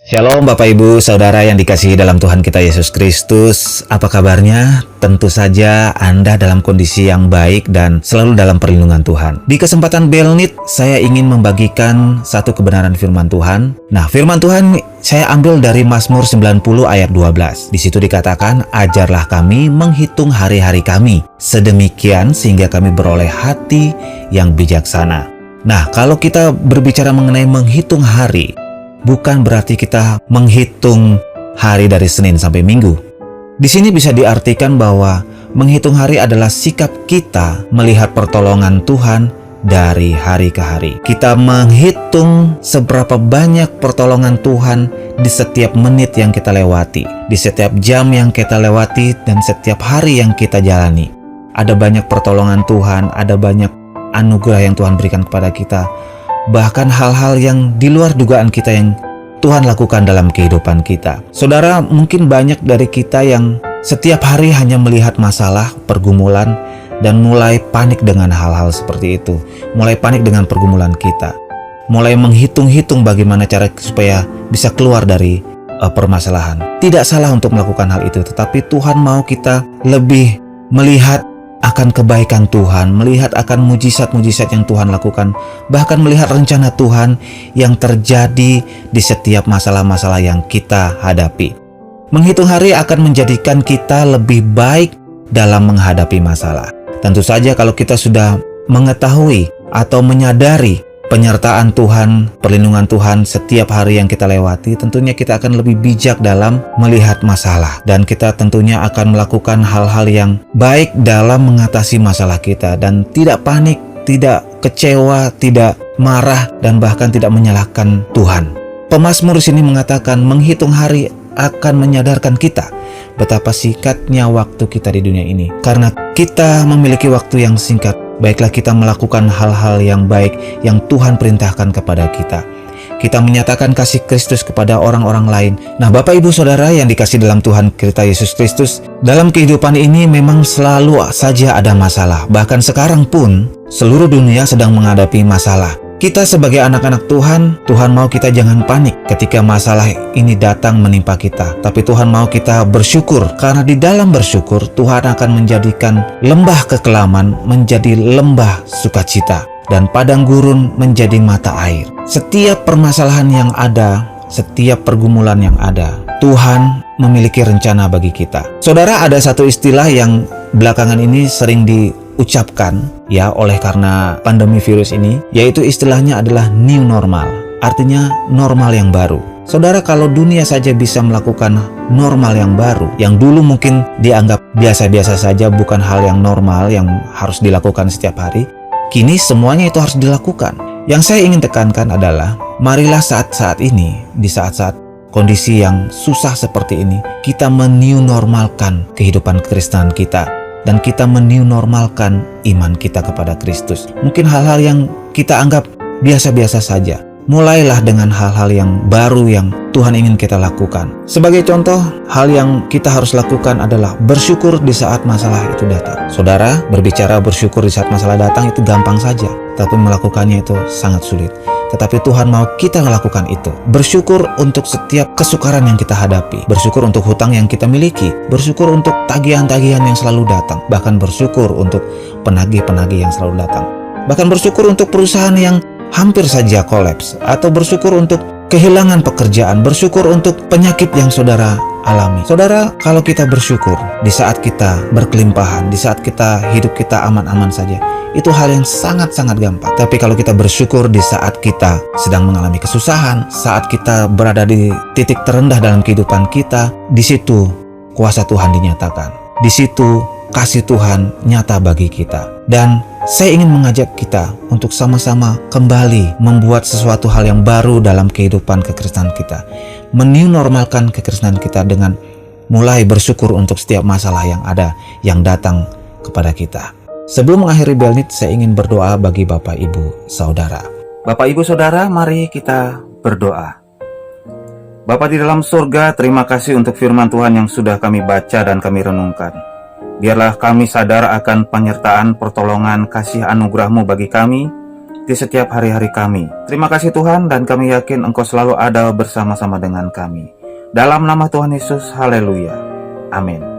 Shalom Bapak Ibu Saudara yang dikasihi dalam Tuhan kita Yesus Kristus. Apa kabarnya? Tentu saja Anda dalam kondisi yang baik dan selalu dalam perlindungan Tuhan. Di kesempatan Belnit, saya ingin membagikan satu kebenaran firman Tuhan. Nah, firman Tuhan saya ambil dari Mazmur 90 ayat 12. Di situ dikatakan, "Ajarlah kami menghitung hari-hari kami, sedemikian sehingga kami beroleh hati yang bijaksana." Nah, kalau kita berbicara mengenai menghitung hari, bukan berarti kita menghitung hari dari Senin sampai Minggu. Di sini bisa diartikan bahwa menghitung hari adalah sikap kita melihat pertolongan Tuhan dari hari ke hari. Kita menghitung seberapa banyak pertolongan Tuhan di setiap menit yang kita lewati, di setiap jam yang kita lewati, dan setiap hari yang kita jalani. Ada banyak pertolongan Tuhan, ada banyak anugerah yang Tuhan berikan kepada kita. Bahkan hal-hal yang di luar dugaan kita yang Tuhan lakukan dalam kehidupan kita. Saudara, mungkin banyak dari kita yang setiap hari hanya melihat masalah, pergumulan, dan mulai panik dengan hal-hal seperti itu. Mulai panik dengan pergumulan kita. Mulai menghitung-hitung bagaimana cara supaya bisa keluar dari permasalahan. Tidak salah untuk melakukan hal itu, tetapi Tuhan mau kita lebih melihat akan kebaikan Tuhan, melihat akan mujizat-mujizat yang Tuhan lakukan, bahkan melihat rencana Tuhan yang terjadi di setiap masalah-masalah yang kita hadapi. Menghitung hari akan menjadikan kita lebih baik dalam menghadapi masalah. Tentu saja kalau kita sudah mengetahui atau menyadari penyertaan Tuhan, perlindungan Tuhan setiap hari yang kita lewati, tentunya kita akan lebih bijak dalam melihat masalah. Dan kita tentunya akan melakukan hal-hal yang baik dalam mengatasi masalah kita. Dan tidak panik, tidak kecewa, tidak marah, dan bahkan tidak menyalahkan Tuhan. Pemazmur sini mengatakan menghitung hari akan menyadarkan kita betapa singkatnya waktu kita di dunia ini. Karena kita memiliki waktu yang singkat, baiklah kita melakukan hal-hal yang baik yang Tuhan perintahkan kepada kita. Kita menyatakan kasih Kristus kepada orang-orang lain. Nah, Bapak Ibu Saudara yang dikasih dalam Tuhan kita Yesus Kristus, dalam kehidupan ini memang selalu saja ada masalah. Bahkan sekarang pun seluruh dunia sedang menghadapi masalah. Kita sebagai anak-anak Tuhan, Tuhan mau kita jangan panik ketika masalah ini datang menimpa kita. Tapi Tuhan mau kita bersyukur, karena di dalam bersyukur Tuhan akan menjadikan lembah kekelaman menjadi lembah sukacita, dan padang gurun menjadi mata air. Setiap permasalahan yang ada, setiap pergumulan yang ada, Tuhan memiliki rencana bagi kita. Saudara, ada satu istilah yang belakangan ini sering diucapkan ya oleh karena pandemi virus ini, yaitu istilahnya adalah new normal. Artinya normal yang baru. Saudara, kalau dunia saja bisa melakukan normal yang baru, yang dulu mungkin dianggap biasa-biasa saja, bukan hal yang normal yang harus dilakukan setiap hari, kini semuanya itu harus dilakukan. Yang saya ingin tekankan adalah, marilah saat-saat ini, di saat-saat kondisi yang susah seperti ini, kita men-new normalkan kehidupan kekristenan kita, dan kita men-new normalkan iman kita kepada Kristus. Mungkin hal-hal yang kita anggap biasa-biasa saja, mulailah dengan hal-hal yang baru yang Tuhan ingin kita lakukan. Sebagai contoh, hal yang kita harus lakukan adalah bersyukur di saat masalah itu datang. Saudara, berbicara bersyukur di saat masalah datang itu gampang saja, tapi melakukannya itu sangat sulit. Tetapi Tuhan mau kita melakukan itu. Bersyukur untuk setiap kesukaran yang kita hadapi. Bersyukur untuk hutang yang kita miliki. Bersyukur untuk tagihan-tagihan yang selalu datang. Bahkan bersyukur untuk penagih-penagih yang selalu datang. Bahkan bersyukur untuk perusahaan yang hampir saja kolaps. Atau bersyukur untuk kehilangan pekerjaan. Bersyukur untuk penyakit yang saudara alami. Saudara, kalau kita bersyukur di saat kita berkelimpahan, di saat hidup kita aman-aman saja, itu hal yang sangat-sangat gampang. Tapi kalau kita bersyukur di saat kita sedang mengalami kesusahan, saat kita berada di titik terendah dalam kehidupan kita, di situ kuasa Tuhan dinyatakan. Di situ kasih Tuhan nyata bagi kita. Dan saya ingin mengajak kita untuk sama-sama kembali membuat sesuatu hal yang baru dalam kehidupan kekristenan kita. Men-new normalkan kekristenan kita dengan mulai bersyukur untuk setiap masalah yang ada, yang datang kepada kita. Sebelum mengakhiri Belnit, saya ingin berdoa bagi Bapak Ibu Saudara. Bapak Ibu Saudara, mari kita berdoa. Bapa di dalam surga, terima kasih untuk firman Tuhan yang sudah kami baca dan kami renungkan. Biarlah kami sadar akan penyertaan, pertolongan, kasih anugerah-Mu bagi kami, di setiap hari-hari kami. Terima kasih Tuhan, dan kami yakin Engkau selalu ada bersama-sama dengan kami. Dalam nama Tuhan Yesus, haleluya. Amin.